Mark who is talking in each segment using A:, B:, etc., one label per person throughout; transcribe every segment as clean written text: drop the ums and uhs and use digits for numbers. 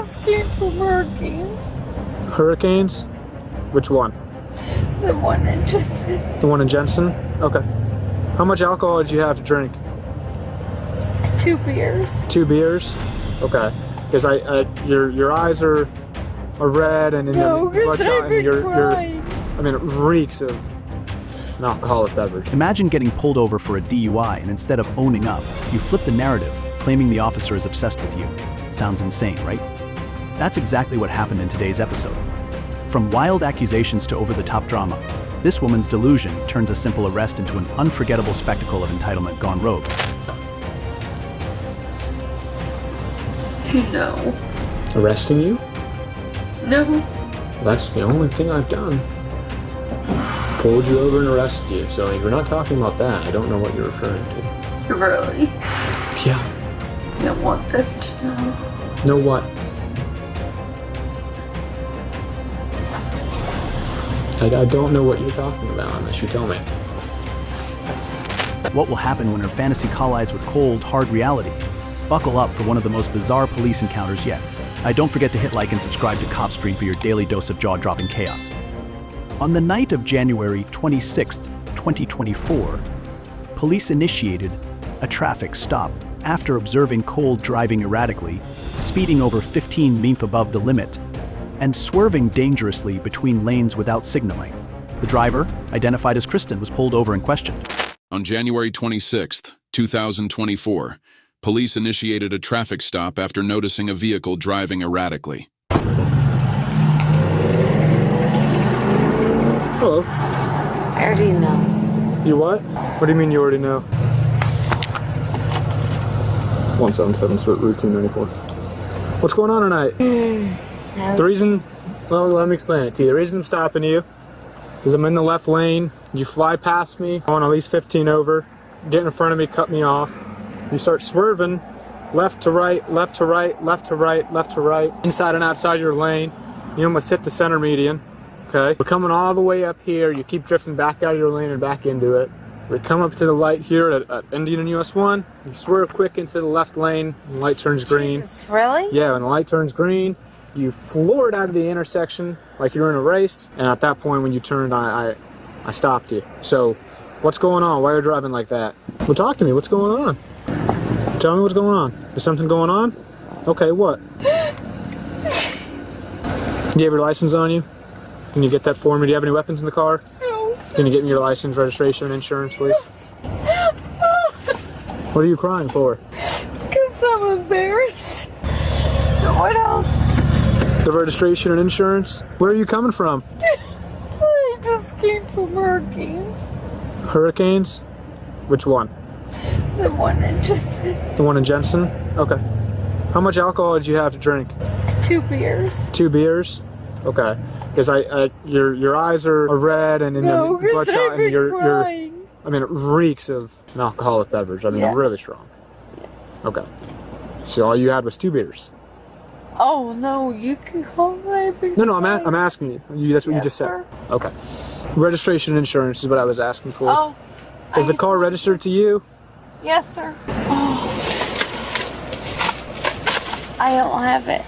A: just came from hurricanes.
B: Hurricanes? Which one?
A: The one in Jensen.
B: The one in Jensen? Okay. How much alcohol did you have to drink?
A: 2 beers.
B: 2 beers? Okay. Because your eyes are red and then
A: No, because
B: bloodshot
A: I've been
B: and
A: crying.
B: I mean, it reeks of an alcoholic beverage.
C: Imagine getting pulled over for a DUI and instead of owning up, you flip the narrative, claiming the officer is obsessed with you. Sounds insane, right? That's exactly what happened in today's episode. From wild accusations to over-the-top drama, this woman's delusion turns a simple arrest into an unforgettable spectacle of entitlement gone rogue.
A: No.
B: Arresting you?
A: No.
B: That's the only thing I've done. Pulled you over and arrested you. So if you're not talking about that, I don't know what you're referring to.
A: Really?
B: Yeah.
A: I want them to know.
B: Know what? I don't know what you're talking about unless you tell me.
C: What will happen when her fantasy collides with cold, hard reality? Buckle up for one of the most bizarre police encounters yet. Don't forget to hit like and subscribe to Cop Stream for your daily dose of jaw-dropping chaos. On the night of January 26, 2024, police initiated a traffic stop after observing Cole driving erratically, speeding over 15 mph above the limit, and swerving dangerously between lanes without signaling. The driver, identified as Kristen, was pulled over and questioned.
D: On January 26, 2024, police initiated a traffic stop after noticing a vehicle driving erratically.
B: Hello.
A: I already know.
B: You what? What do you mean you already know? 177 Route 294. What's going on tonight? The reason, well, let me explain it to you. The reason I'm stopping you is I'm in the left lane. You fly past me, going at least 15 over, get in front of me, cut me off. You start swerving left to right, left to right, left to right, left to right, inside and outside your lane. You almost hit the center median. Okay, we're coming all the way up here. You keep drifting back out of your lane and back into it. We come up to the light here at Indian and US 1. You swerve quick into the left lane. And the light turns green.
A: Jesus, really?
B: Yeah, when the light turns green, you floor it out of the intersection like you're in a race. And at that point, when you turned, I stopped you. So, what's going on? Why are you driving like that? Well, talk to me. What's going on? Tell me what's going on. Is something going on? Okay, what? Do you have your license on you? Can you get that for me? Do you have any weapons in the car?
A: No.
B: Can you get me your license, registration, and insurance, please? What are you crying for?
A: Because I'm embarrassed. What else?
B: The registration and insurance? Where are you coming from?
A: I just came from hurricanes.
B: Hurricanes? Which one?
A: The one in Jensen.
B: The one in Jensen? Okay. How much alcohol did you have to drink?
A: 2 beers.
B: 2 beers? Okay. Because your eyes are red and
A: No, because
B: bloodshot
A: I've been
B: and
A: crying.
B: I mean, it reeks of an alcoholic beverage. I mean,
A: Yeah.
B: really strong. Okay. So all you had was 2 beers?
A: Oh no, you can call my big.
B: No, I'm asking you. That's what you
A: Yes,
B: just said.
A: sir.
B: Okay. Registration and insurance is what I was asking for.
A: Oh.
B: Is the car registered to you?
A: Yes, sir. Oh. I don't have it.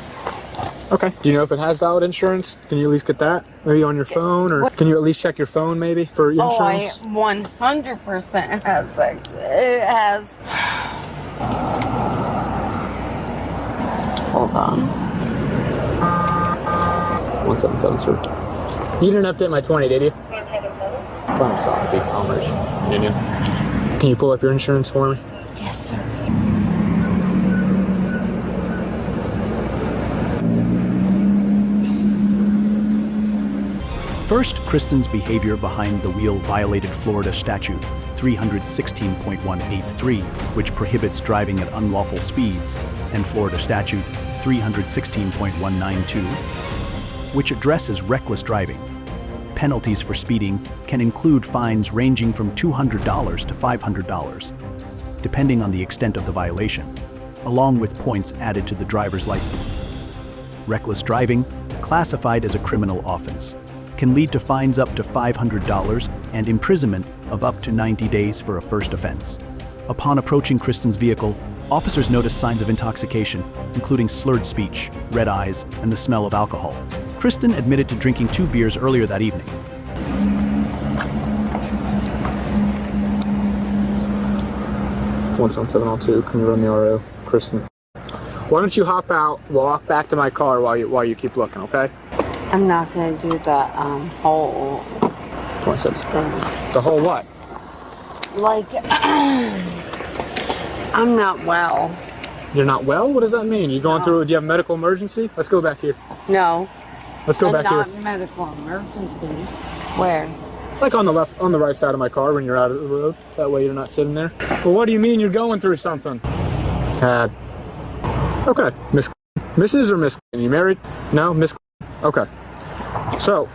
B: Okay. Do you know if it has valid insurance? Can you at least get that? Maybe on your phone, or can you at least check your phone maybe for insurance?
A: Oh, I 100% has sex. It has. Hold on.
B: 177, sir. You didn't update my 20, did you? I'm sorry, big commerce. Union. Can you pull up your insurance for me?
A: Yes, sir.
C: First, Kristen's behavior behind the wheel violated Florida Statute 316.183, which prohibits driving at unlawful speeds, and Florida Statute 316.192, which addresses reckless driving. Penalties for speeding can include fines ranging from $200 to $500, depending on the extent of the violation, along with points added to the driver's license. Reckless driving, classified as a criminal offense, can lead to fines up to $500 and imprisonment of up to 90 days for a first offense. Upon approaching Kristen's vehicle, Officers noticed signs of intoxication, including slurred speech, red eyes, and the smell of alcohol. Kristen admitted to drinking 2 beers earlier that evening.
B: 17702, can you run the RO? Kristen. Why don't you hop out, walk back to my car while you keep looking, okay?
A: I'm not gonna do the whole
B: 26.
A: thing.
B: The whole what?
A: Like, I'm not well.
B: You're not well? What does that mean? You going through, do you have a medical emergency? Let's go back here.
A: No.
B: Let's go back
A: not
B: here.
A: medical emergency. Where?
B: Like on the right side of my car when you're out of the road. That way you're not sitting there. Well, what do you mean you're going through something? Okay, Mrs. or Miss? Are you married? No, Miss. Okay. So,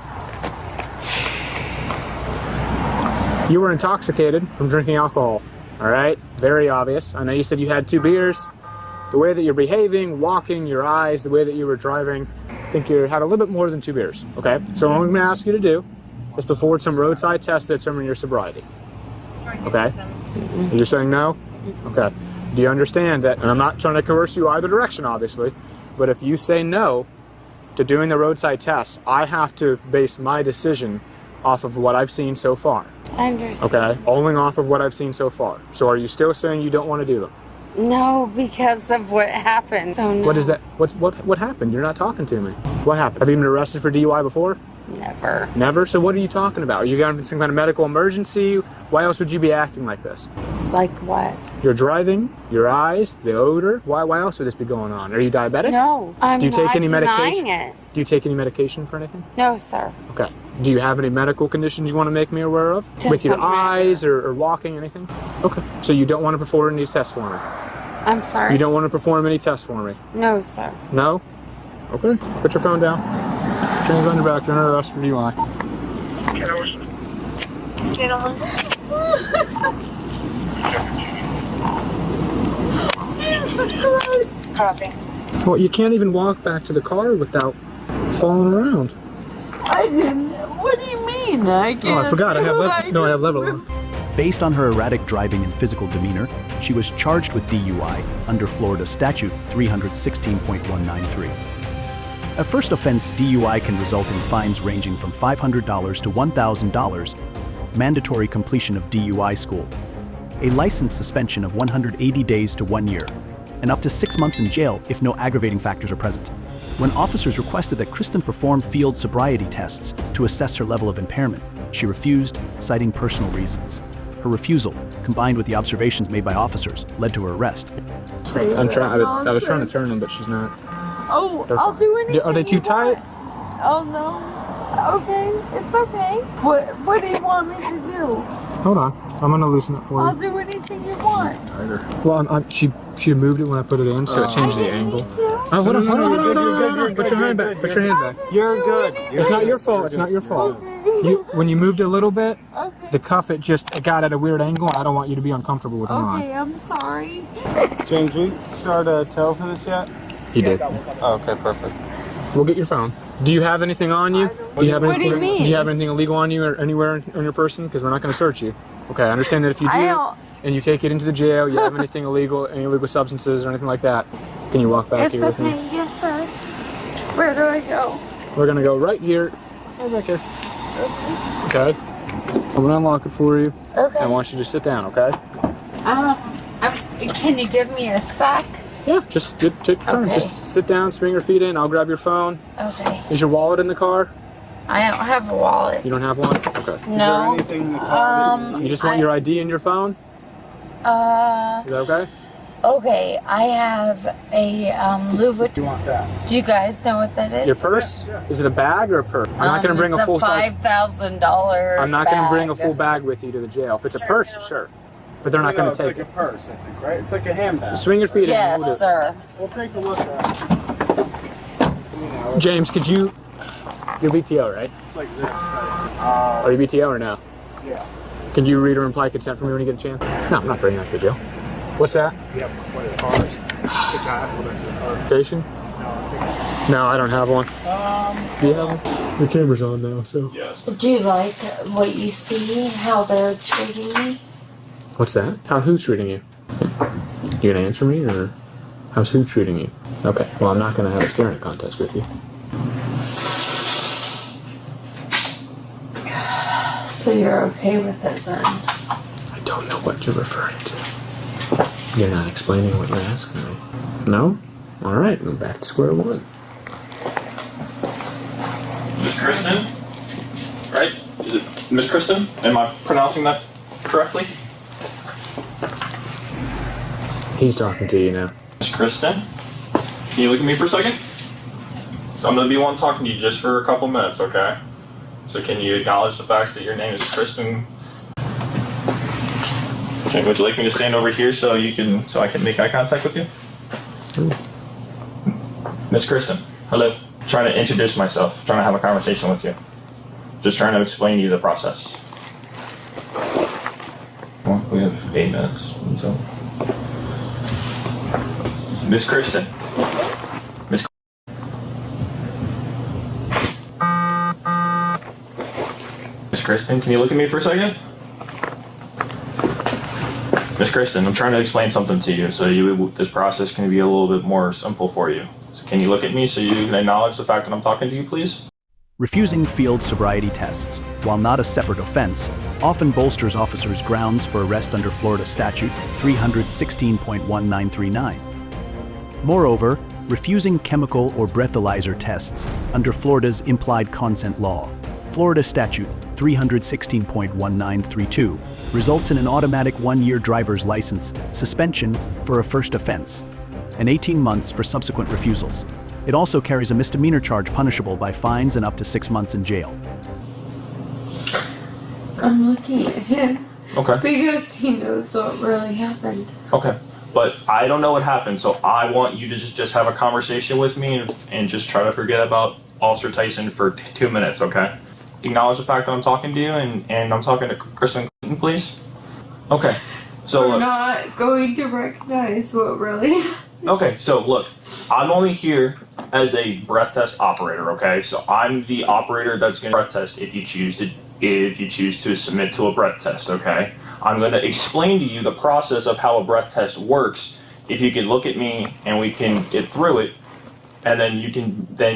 B: you were intoxicated from drinking alcohol. All right, very obvious. I know you said you had 2 beers. The way that you're behaving, walking, your eyes, the way that you were driving, I think you had a little bit more than 2 beers. Okay, so what I'm going to ask you to do is perform some roadside tests to determine your sobriety. Okay? You're saying no? Okay. Do you understand that? And I'm not trying to coerce you either direction, obviously, but if you say no to doing the roadside tests, I have to base my decision off of what I've seen so far.
A: I understand.
B: Okay? Only off of what I've seen so far. So are you still saying you don't want to do them?
A: No, because of what happened. So no.
B: What is that? What happened? You're not talking to me. What happened? Have you been arrested for DUI before?
A: Never.
B: Never? So what are you talking about? Are you having some kind of medical emergency? Why else would you be acting like this?
A: Like what?
B: You're driving, your eyes, the odor. Why else would this be going on? Are you diabetic?
A: No, I'm
B: Do you take
A: not
B: any
A: denying
B: medication?
A: it.
B: Do you take any medication for anything?
A: No, sir.
B: Okay. Do you have any medical conditions you want to make me aware of? With your
A: Doesn't matter.
B: eyes or walking, anything? Okay. So you don't want to perform any tests for me?
A: I'm sorry.
B: You don't want to perform any tests for me?
A: No, sir.
B: No? Okay. Put your phone down. Chains on your back. You're under arrest for DUI.
E: Gentlemen. Copy.
B: Well, you can't even walk back to the car without falling around.
A: I didn't. What do you mean? I can't.
B: Oh, I forgot. I have level on.
C: Based on her erratic driving and physical demeanor, she was charged with DUI under Florida Statute 316.193. A first offense DUI can result in fines ranging from $500 to $1,000, mandatory completion of DUI school, a license suspension of 180 days to 1 year, and up to 6 months in jail if no aggravating factors are present. When officers requested that Kristen perform field sobriety tests to assess her level of impairment, she refused, citing personal reasons. Her refusal, combined with the observations made by officers, led to her arrest.
B: I was trying to turn them, but she's not.
A: Oh, I'll do anything.
B: Are they too
A: you
B: tight?
A: want. Oh no. Okay, it's okay. What do you want me to do?
B: Hold on. I'm gonna loosen it for
A: I'll
B: you.
A: do anything you want.
B: Well, she moved it when I put it in, so it changed the angle. Oh, hold on. Put your hand back. Put your hand back.
E: You're good.
B: It's not your fault. It's not your fault. When you moved it a little bit,
A: Okay.
B: the cuff it got at a weird angle. I don't want you to be uncomfortable with it on.
A: Okay, I'm sorry.
F: James, we start a tow for this yet?
B: He did.
F: Oh, okay, perfect.
B: We'll get your phone. Do you have anything on you? Do you have
A: What do you mean?
B: Do you have anything illegal on you or anywhere on your person? Because we're not going to search you. Okay, I understand that if you
A: I
B: do
A: don't-
B: and you take it into the jail, you have anything illegal, any illegal substances or anything like that, can you walk back
A: It's
B: here with me?
A: okay. Yes, sir. Where do I go?
B: We're going to go right here. Right back here. Okay. I'm going to unlock it for you.
A: Okay.
B: I want you to sit down, okay?
A: Can you give me a sec?
B: Yeah, just take your turn.
A: Okay.
B: Just sit down, swing your feet in. I'll grab your phone.
A: Okay.
B: Is your wallet in the car?
A: I don't have a wallet.
B: You don't have one? Okay.
A: No.
F: Anything in the car?
B: You just want your ID and your phone? Is that okay?
A: Okay, I have a Louis Vuitton.
F: You want that?
A: Do you guys know what that is?
B: Your purse? Is it a bag or a purse? I'm not going to bring a full size.
A: $5,000.
B: I'm not going to bring a full bag with you to the jail. If it's a purse, sure. But they're not going to take
F: It's like
B: it.
F: a purse, I think, right? It's like a handbag.
B: Swing your feet in.
A: Yes,
B: We'll do it.
A: sir.
F: We'll take a look at it.
B: James, could you... You're BTO, right?
F: It's like this.
B: Are you BTO or no?
F: Yeah.
B: Can you read or imply consent for me when you get a chance? No, I'm not bringing that to the jail. What's that?
F: Yep. What are the cars? The guy who lives in the car.
B: Station? No, I don't have one. Do you have one? The camera's on now, so...
A: Do you like what you see, how they're treating me?
B: What's that? Who's treating you? You gonna answer me, or how's who treating you? Okay, well, I'm not gonna have a staring contest with you.
A: So you're okay with it then?
B: I don't know what you're referring to. You're not explaining what you're asking me. No? Alright, we're back to square one.
E: Miss Kristen? Right? Is it Miss Kristen? Am I pronouncing that correctly?
B: He's talking to you now.
E: Miss Kristen? Can you look at me for a second? So I'm going to be one talking to you just for a couple minutes, okay? So can you acknowledge the fact that your name is Kristen? Okay, would you like me to stand over here so I can make eye contact with you? Miss Kristen, hello. Trying to introduce myself, trying to have a conversation with you. Just trying to explain to you the process. Well, we have 8 minutes, and so. Miss Kristen. Miss Kristen, can you look at me for a second? Miss Kristen, I'm trying to explain something to you so this process can be a little bit more simple for you. So can you look at me so you can acknowledge the fact that I'm talking to you, please?
C: Refusing field sobriety tests, while not a separate offense, often bolsters officers' grounds for arrest under Florida Statute 316.1939. Moreover, refusing chemical or breathalyzer tests under Florida's implied consent law, Florida Statute 316.1932, results in an automatic 1-year driver's license suspension for a first offense, and 18 months for subsequent refusals. It also carries a misdemeanor charge punishable by fines and up to 6 months in jail.
A: I'm looking at him.
E: Okay.
A: Because he knows what really happened.
E: Okay. But I don't know what happened, so I want you to just have a conversation with me and just try to forget about Officer Tyson for 2 minutes, okay? Acknowledge the fact that I'm talking to you and I'm talking to Kristen Clinton, please. Okay. So
A: I'm not going to recognize what really.
E: Okay, so look, I'm only here as a breath test operator, okay? So I'm the operator that's going to breath test if you choose to submit to a breath test, okay? I'm going to explain to you the process of how a breath test works. If you can look at me and we can get through it, and then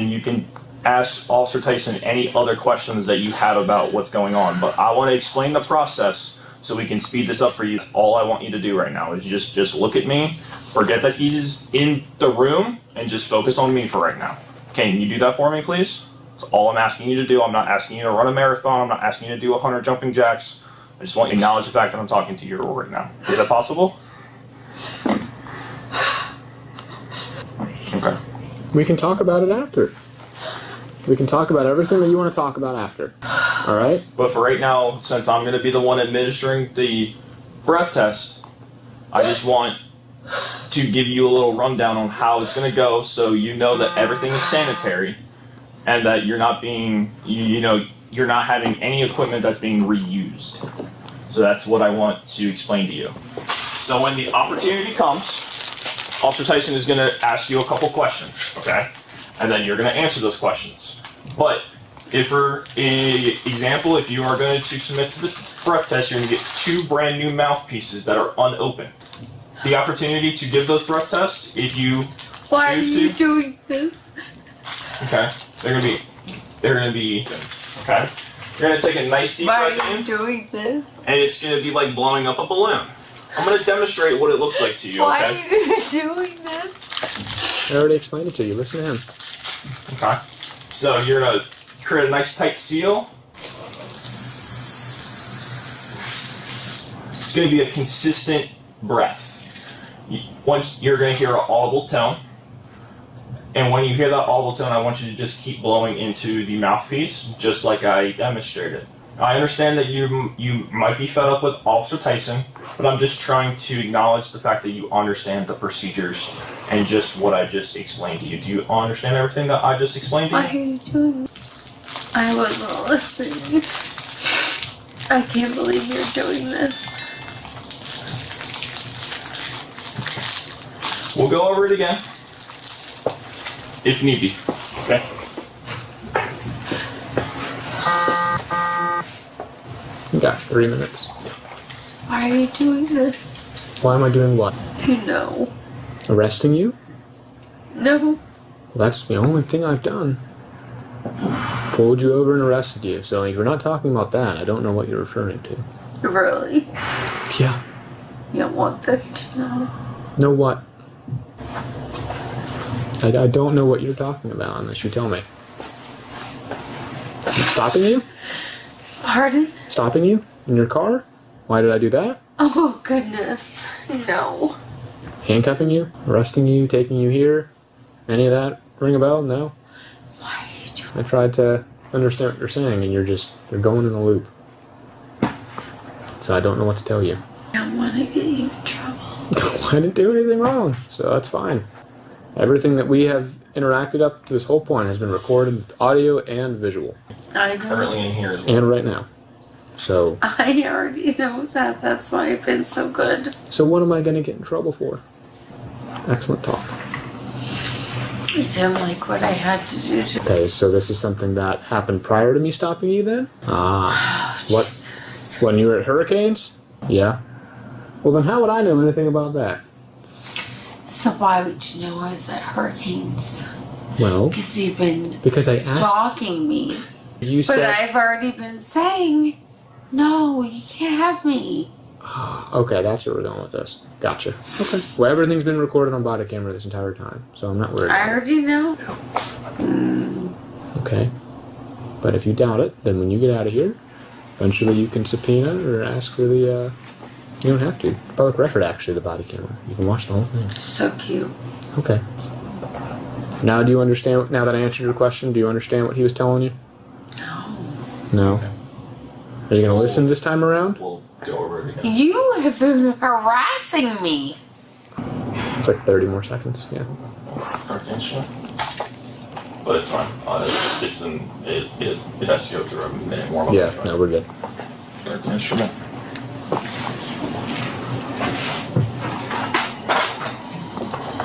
E: you can ask Officer Tyson any other questions that you have about what's going on. But I want to explain the process so we can speed this up for you. All I want you to do right now is just look at me, forget that he's in the room, and just focus on me for right now. Can you do that for me, please? That's all I'm asking you to do. I'm not asking you to run a marathon. I'm not asking you to do 100 jumping jacks. I just want you to acknowledge the fact that I'm talking to you right now. Is that possible? Okay.
B: We can talk about it after. We can talk about everything that you want to talk about after. All right?
E: But for right now, since I'm going to be the one administering the breath test, I just want to give you a little rundown on how it's going to go so you know that everything is sanitary and that you're not being, you're not having any equipment that's being reused. So that's what I want to explain to you. So when the opportunity comes, Officer Tyson is going to ask you a couple questions, okay? And then you're going to answer those questions. But if for example, if you are going to submit to the breath test, you're going to get 2 brand new mouthpieces that are unopened. The opportunity to give those breath tests, if you
A: Why are
E: choose
A: you
E: to,
A: doing this?
E: okay, they're gonna be, okay. You're gonna take a nice deep
A: Why
E: breath
A: are you
E: in,
A: doing this?
E: and it's gonna be like blowing up a balloon. I'm gonna demonstrate what it looks like to you.
A: Why
E: Okay.
A: are you doing this?
B: I already explained it to you. Listen to him.
E: Okay. So you're gonna create a nice tight seal. It's gonna be a consistent breath. Once you're gonna hear an audible tone, and when you hear that audible tone, I want you to just keep blowing into the mouthpiece, just like I demonstrated. I understand that you might be fed up with Officer Tyson, but I'm just trying to acknowledge the fact that you understand the procedures and just what I just explained to you. Do you understand everything that I just explained to
A: Why are
E: you?
A: you doing this? I wasn't listening. I can't believe you're doing this.
E: We'll go over it again, if need be. Okay.
B: You got 3 minutes.
A: Why are you doing this?
B: Why am I doing what?
A: No.
B: Arresting you?
A: No.
B: Well, that's the only thing I've done. Pulled you over and arrested you. So if you're not talking about that, I don't know what you're referring to.
A: Really?
B: Yeah.
A: You don't want them to know?
B: Know what? I don't know what you're talking about unless you tell me. Stopping you?
A: Pardon?
B: Stopping you? In your car? Why did I do that?
A: Oh, goodness. No.
B: Handcuffing you? Arresting you? Taking you here? Any of that ring a bell? No?
A: Why did you...
B: I tried to understand what you're saying and you're going in a loop. So I don't know what to tell you.
A: I don't want to get you in trouble.
B: I didn't do anything wrong, so that's fine. Everything that we have interacted up to this whole point has been recorded with audio and visual.
A: I know.
E: Currently in here.
B: And right now. So
A: I already know that. That's why I've been so good.
B: So what am I going to get in trouble for? Excellent talk.
A: I didn't like what I had to do to...
B: Okay, so this is something that happened prior to me stopping you then? Ah.
A: Oh,
B: What?
A: Jesus.
B: When you were at Hurricanes? Yeah. Well then how would I know anything about that?
A: So why would you know I was at Hurricanes?
B: Well,
A: Because you've been
B: because I asked
A: stalking me.
B: you
A: But
B: said
A: I've already been saying, no, you can't have me.
B: okay, that's where we're going with this. Gotcha. Okay. Well, everything's been recorded on body camera this entire time, so I'm not worried
A: I
B: about it.
A: already know.
B: Okay. But if you doubt it, then when you get out of here, eventually you can subpoena or ask for the, you don't have to. Public record, actually, the body camera. You can watch the whole thing.
A: So cute.
B: Okay. Now do you understand, now that I answered your question, do you understand what he was telling you?
A: No.
B: No? Are you going to listen this time around?
E: We'll go over it again.
A: You have been harassing me.
B: It's like 30 more seconds, yeah.
E: Correct instrument. But it's fine. It has to go through a minute more.
B: Yeah, no, we're good.
E: Correct instrument.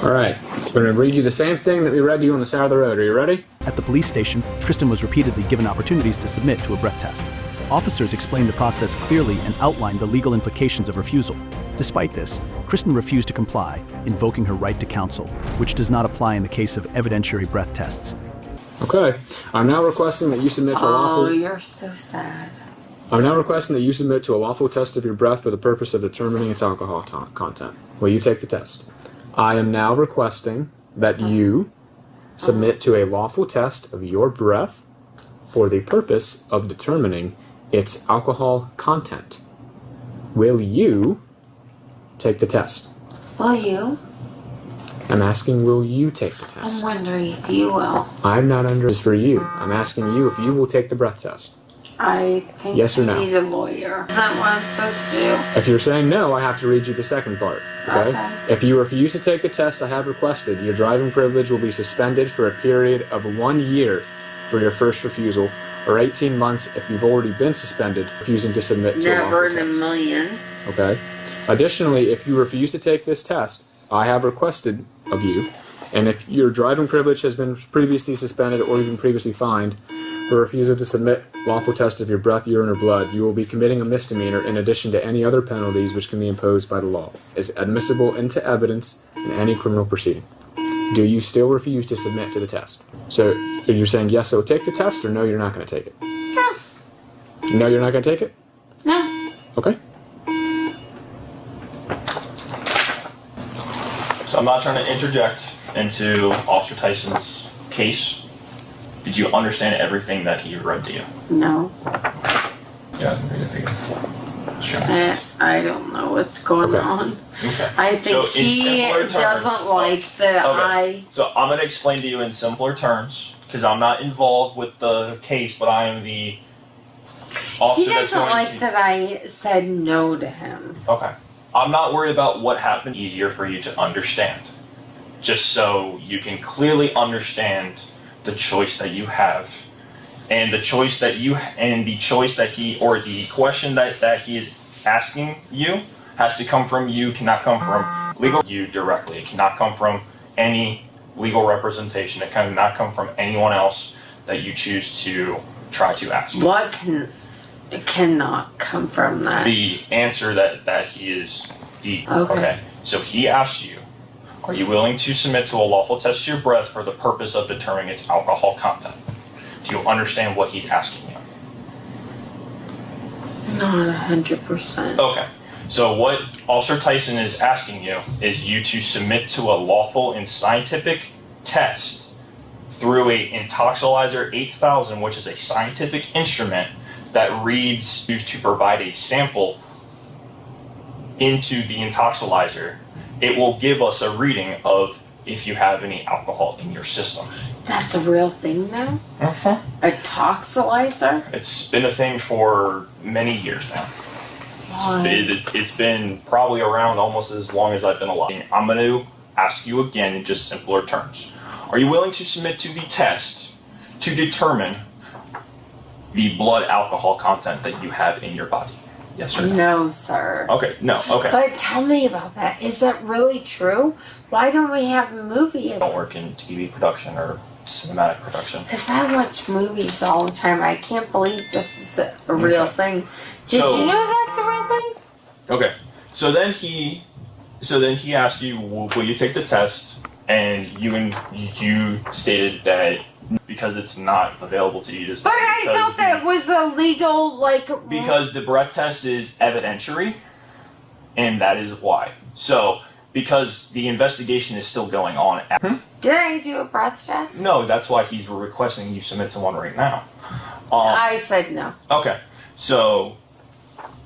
B: Alright, we're going to read you the same thing that we read to you on the side of the road. Are you ready?
C: At the police station, Kristen was repeatedly given opportunities to submit to a breath test. Officers explained the process clearly and outlined the legal implications of refusal. Despite this, Kristen refused to comply, invoking her right to counsel, which does not apply in the case of evidentiary breath tests.
B: Okay. I'm now requesting that you submit to a lawful...
A: Oh, you're so sad.
B: I'm now requesting that you submit to a lawful test of your breath for the purpose of determining its alcohol content. Will you take the test? I am now requesting that you submit to a lawful test of your breath for the purpose of determining its alcohol content. Will you take the test?
A: Will you?
B: I'm asking, will you take the
A: I'm
B: test?
A: wondering if you will.
B: I'm not under this for you. I'm asking you if you will take the breath test.
A: I think
B: Yes or
A: I
B: no?
A: need a lawyer. Is that what I'm supposed to do?
B: If you're saying no, I have to read you the second part. Okay?
A: Okay.
B: If you refuse to take the test I have requested, your driving privilege will be suspended for a period of 1 year for your first refusal, or 18 months if you've already been suspended refusing to submit to a
A: Never
B: lawful
A: in a
B: test.
A: million.
B: Okay? Additionally, if you refuse to take this test I have requested of you, and if your driving privilege has been previously suspended or you've been previously fined for refusal to submit lawful test of your breath, urine, or blood, you will be committing a misdemeanor in addition to any other penalties which can be imposed by the law, is admissible into evidence in any criminal proceeding. Do you still refuse to submit to the test? So you're saying yes, so take the test, or no, you're not going to take it?
A: No.
B: No, you're not going to take it?
A: No.
B: Okay.
E: So I'm not trying to interject into Officer Tyson's case. Did you understand everything that he read to you?
A: No.
E: Yeah,
A: I don't know what's going
B: Okay.
A: on.
E: Okay.
A: I think
E: So in
A: he
E: simpler terms-
A: doesn't like that
E: Okay. So I'm going to explain to you in simpler terms, because I'm not involved with the case, but I am the
A: He
E: officer that's
A: doesn't
E: going
A: like
E: to...
A: that I said no to him.
E: Okay. I'm not worried about what happened. Easier for you to understand. Just so you can clearly understand the choice that you have. And the choice that he, or the question that he is asking you has to come from you, cannot come from legal you directly. It cannot come from any legal representation. It cannot come from anyone else that you choose to try to ask.
A: What it cannot come from that?
E: The answer that he is the
A: Okay.
E: So he asked you, are you willing to submit to a lawful test of your breath for the purpose of determining its alcohol content? Do you understand what he's asking you?
A: Not 100%.
E: Okay. So what Officer Tyson is asking you is you to submit to a lawful and scientific test through a Intoxilizer 8000, which is a scientific instrument that reads used to provide a sample into the Intoxilizer. It will give us a reading of if you have any alcohol in your system.
A: That's a real thing now? A Intoxilizer?
E: It's been a thing for many years now. It's been probably around almost as long as I've been alive. I'm going to ask you again in just simpler terms. Are you willing to submit to the test to determine the blood alcohol content that you have in your body? Yes or no?
A: No, sir.
E: Okay, no, okay.
A: But tell me about that. Is that really true? Why don't we have a movie?
E: I don't work in TV production or cinematic production.
A: Because I watch movies all the time. I can't believe this is a real thing. Did you know that's a real thing?
E: Okay. So then he asked you, will you take the test? And you stated that because it's not available to you to.
A: But I thought that was illegal, like.
E: Because the breath test is evidentiary, and that is why. So, because the investigation is still going on.
A: Did I do a breath test?
E: No, that's why he's requesting you submit to one right now.
A: I said no.
E: Okay, so.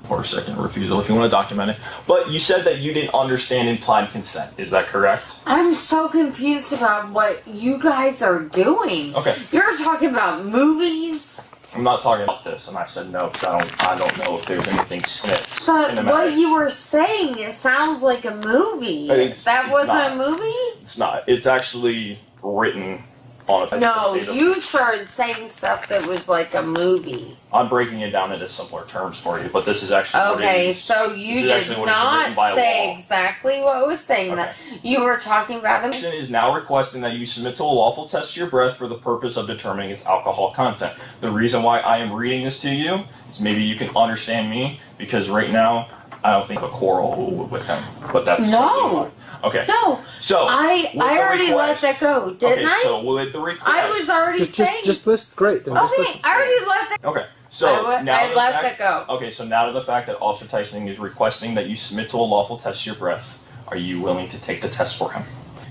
E: Or second refusal if you want to document it. But you said that you didn't understand implied consent. Is that correct?
A: I'm so confused about what you guys are doing.
E: Okay.
A: You're talking about movies.
E: I'm not talking about this, and I said no because I don't know if there's anything
A: But
E: cinematic.
A: what you were saying, it sounds like a movie.
E: It's
A: wasn't
E: not.
A: a movie?
E: It's not. It's actually written on a
A: No, you started saying stuff that was like a movie.
E: I'm breaking it down into simpler terms for you, but this is actually
A: Okay, so you did not say exactly what was saying that. You were talking about a
E: Tyson is now requesting that you submit to a lawful test of your breath for the purpose of determining its alcohol content. The reason why I am reading this to you is maybe you can understand me, because right now I don't think a quarrel with him, but that's totally fine. Okay.
A: No.
E: So
A: I already let that go, didn't I?
E: So with the request,
A: I was already saying.
B: Just list. Great. Then just listen.
A: I already let that.
E: Okay. So
A: I let that go.
E: Okay. So now to the fact that Officer Tyson is requesting that you submit to a lawful test of your breath, are you willing to take the test for him?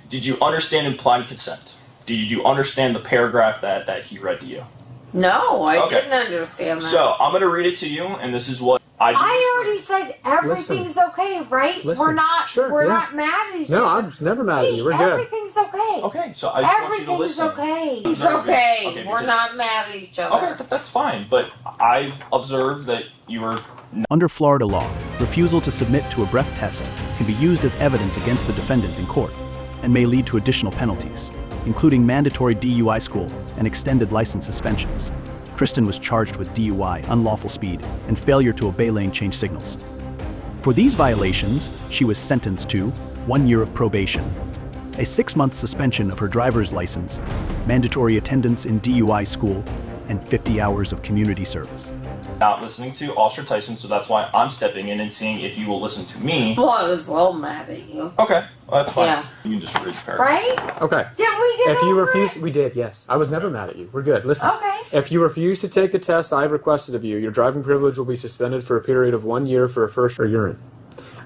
E: Did you understand implied consent? Did you understand the paragraph that he read to you?
A: No, I didn't understand that.
E: So I'm going to read it to you, and this is what I
A: already said everything's okay, right?
B: Listen.
A: We're not
B: Sure,
A: not mad at each
B: No,
A: other.
B: I'm never mad at you. We're good.
A: Everything's okay.
E: Okay, so I just want you to
A: Everything's
E: listen.
A: okay. It's
E: Very good.
A: okay.
E: Okay,
A: We're not mad at each other.
E: Okay, that's fine, but I've observed that you were.
C: Under Florida law, refusal to submit to a breath test can be used as evidence against the defendant in court and may lead to additional penalties, including mandatory DUI school and extended license suspensions. Kristen was charged with DUI, unlawful speed, and failure to obey lane change signals. For these violations, she was sentenced to 1 year of probation, a 6-month suspension of her driver's license, mandatory attendance in DUI school, and 50 hours of community service.
E: Not listening to Officer Tyson, so that's why I'm stepping in and seeing if you will listen to me.
A: Well, I was a little mad at you.
E: Okay, well, that's fine.
A: Yeah.
E: You can just read the paragraph.
A: Right?
B: Okay.
A: Did we get
B: If you
A: over
B: refuse,
A: it?
B: we did. Yes, I was never mad at you. We're good. Listen.
A: Okay.
B: If you refuse to take the test I have requested of you, your driving privilege will be suspended for a period of 1 year for a first or urine.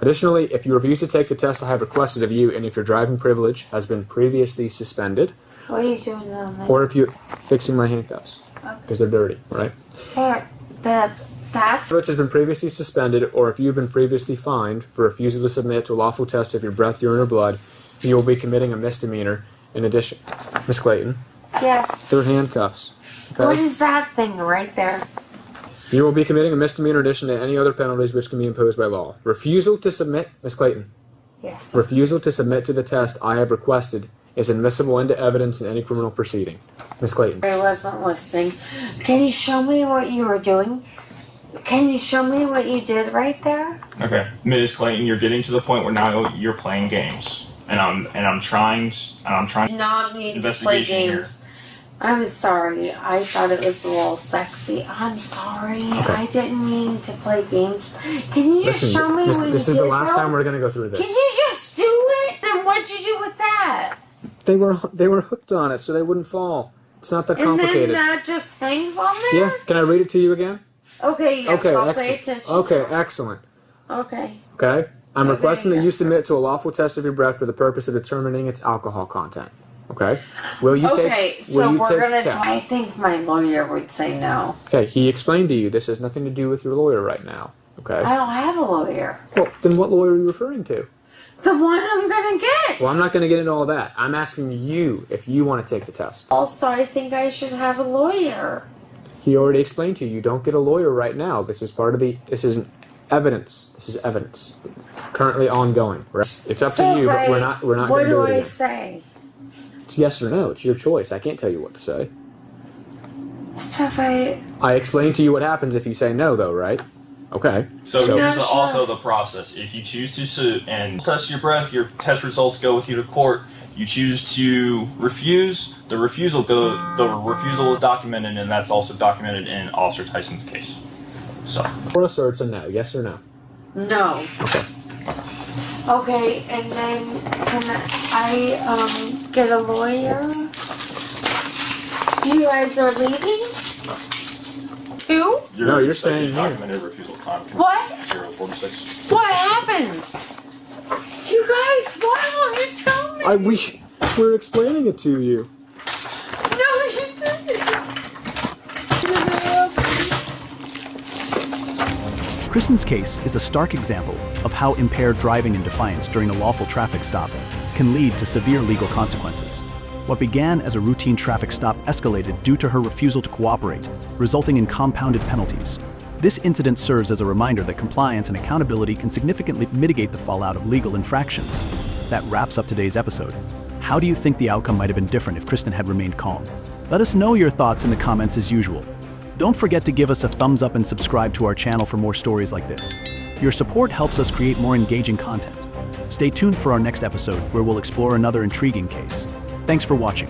B: Additionally, if you refuse to take the test I have requested of you, and if your driving privilege has been previously suspended,
A: What are you doing now?
B: or if you fixing my handcuffs because they're dirty, right?
A: That's
B: Privilege has been previously suspended, or if you've been previously fined for refusal to submit to a lawful test of your breath, urine, or blood, you will be committing a misdemeanor. In addition, Miss Clayton,
A: yes.
B: they're handcuffs. Okay?
A: What is that thing right there?
B: You will be committing a misdemeanor in addition to any other penalties which can be imposed by law. Refusal to submit, Miss Clayton.
A: Yes.
B: Refusal to submit to the test I have requested is admissible into evidence in any criminal proceeding. Miss Clayton.
A: I wasn't listening. Can you show me what you were doing? Can you show me what you did right there?
E: Okay, Ms. Clayton, you're getting to the point where now you're playing games, and I'm trying.
A: Not me to play
E: Investigation
A: games.
E: here.
A: I'm sorry. I thought it was a little sexy. I'm sorry.
B: Okay.
A: I didn't mean to play games. Can you just
B: Listen,
A: show me what you did?
B: this is the last
A: though?
B: time we're going to go through this.
A: Can you just
B: They were hooked on it so they wouldn't fall. It's not that complicated.
A: And then that just hangs on there?
B: Yeah, can I read it to you again?
A: Okay, yes,
B: Okay,
A: I'll
B: excellent.
A: pay attention.
B: Okay, excellent.
A: Okay.
B: Okay? I'm
A: Okay,
B: requesting that you
A: yes.
B: submit to a lawful test of your breath for the purpose of determining its alcohol content. Okay? Will you take
A: So we're gonna.
B: test?
A: I think my lawyer would say no.
B: Okay, he explained to you this has nothing to do with your lawyer right now. Okay?
A: I don't have a lawyer.
B: Well, then what lawyer are you referring to?
A: The one I'm gonna get.
B: Well, I'm not going to get into all that. I'm asking you if you want to take the test.
A: Also, I think I should have a lawyer.
B: He already explained to you. You don't get a lawyer right now. This is part of the. This isn't evidence. This is evidence. It's currently ongoing. It's up to you, but we're not. We're not
A: What
B: going to do
A: do
B: it
A: I
B: again.
A: say?
B: It's yes or no. It's your choice. I can't tell you what to say.
A: So if I.
B: I explained to you what happens if you say no, though, right? Okay.
E: So
A: No,
E: here's
A: sure.
E: also the process. If you choose to sue and test your breath, your test results go with you to court. You choose to refuse, the refusal is documented, and that's also documented in Officer Tyson's case. So.
B: For us, or it's a no. Yes or no.
A: No.
B: Okay.
A: Okay, and then can I get a lawyer? You guys are leaving? Who?
B: No, you're staying here.
E: Documented refusal time.
A: What?
E: 046.
A: What happens? You guys, why won't you tell me?
B: We're explaining it to you.
A: No, you didn't.
C: Kristen's case is a stark example of how impaired driving in defiance during a lawful traffic stop can lead to severe legal consequences. What began as a routine traffic stop escalated due to her refusal to cooperate, resulting in compounded penalties. This incident serves as a reminder that compliance and accountability can significantly mitigate the fallout of legal infractions. That wraps up today's episode. How do you think the outcome might have been different if Kristen had remained calm? Let us know your thoughts in the comments as usual. Don't forget to give us a thumbs up and subscribe to our channel for more stories like this. Your support helps us create more engaging content. Stay tuned for our next episode where we'll explore another intriguing case. Thanks for watching.